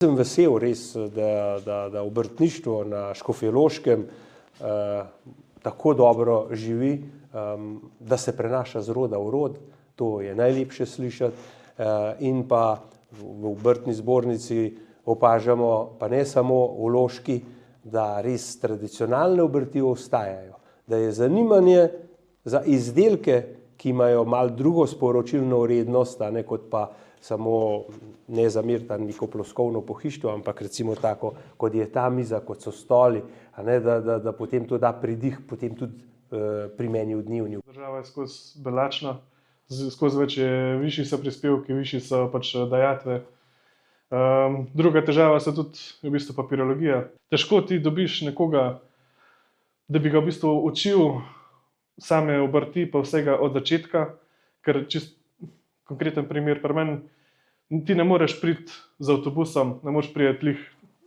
Sem vesel res, da obrtništvo na Škofjeloškem tako dobro živi, da se prenaša z roda v rod, to je najlepše slišati, in pa v obrtni zbornici opažamo, pa ne samo v Loški, da res tradicionalne obrti ostajajo, da je zanimanje za izdelke, ki imajo malo drugo sporočilno vrednost, a ne kot pa samo ne zameriti neko ploskovno pohištvo, ampak recimo tako, kot je ta miza, kot so stoli, a ne, da potem to da pridih, potem tudi pri meni v dnevni. Država je skozi belačna, skozi višji so prispevki, višji so pač dajatve. Druga težava so tudi v bistvu papirologija. Težko ti dobiš nekoga, da bi ga v bistvu učil same obrti pa vsega od začetka, ker čist konkreten primer pri meni, ti ne moreš priti z avtobusom, ne moreš priti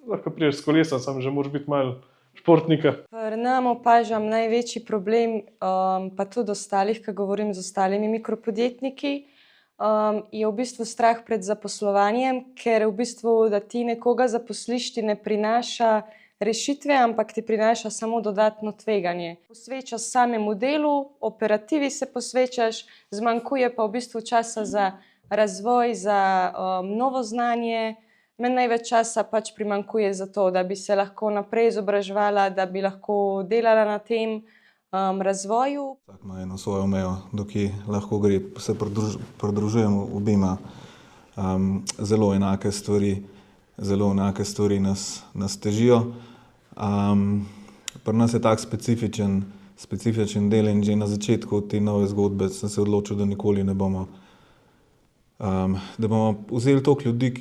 lahko prideš s kolesom, samo že moraš biti malo športnika. Pri nas opažam največji problem, pa tudi ostalih, ko govorim z ostalimi mikropodjetniki, je v bistvu strah pred zaposlovanjem, ker v bistvu, da ti nekoga zaposliš, ti ne prinaša rešitve, ampak ti prinaša samo dodatno tveganje. Posvečaš samemu delu, operativi se posvečaš, zmanjkuje pa v bistvu časa za razvoj, za novo znanje. Meni največ časa pač primanjkuje za to, da bi se lahko naprej izobraževala, da bi lahko delala na tem razvoju. Vsak ima eno svojo mejo, dokaj lahko gre. Se pridružujemo obema, zelo enake stvari nas težijo. Pri nas je tak specifičen del in že na začetku te nove zgodbe sem se odločil, da nikoli ne bomo, da bomo vzeli toliko ljudi,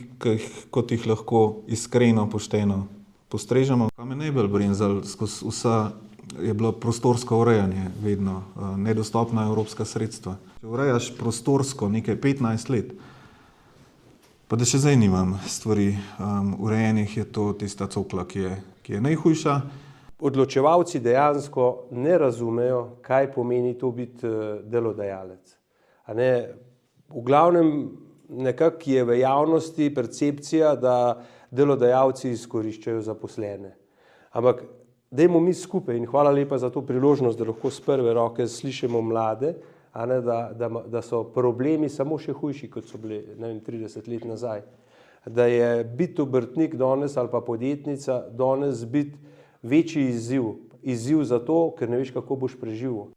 kot jih lahko iskreno, pošteno postrežemo. Kar me najbolj brenzalo skozi vsa je bilo prostorsko urejanje vedno, nedostopna evropska sredstva. Če urejaš prostorsko nekaj 15 let, pa da še zdaj nimam stvari urejenih, je to tista cokla, ki je najhujša. Odločevalci dejansko ne razumejo, kaj pomeni to biti delodajalec. A ne, v glavnem nekako je v javnosti percepcija, da delodajalci izkoriščajo zaposlene. Ampak dajmo mi skupaj, in hvala lepa za to priložnost, da lahko s prve roke slišimo mlade, a ne, da so problemi samo še hujši, kot so bili 30 let nazaj. Da je biti obrtnik danes ali pa podjetnica danes biti večji izziv. Izziv zato, ker ne veš, kako boš preživel.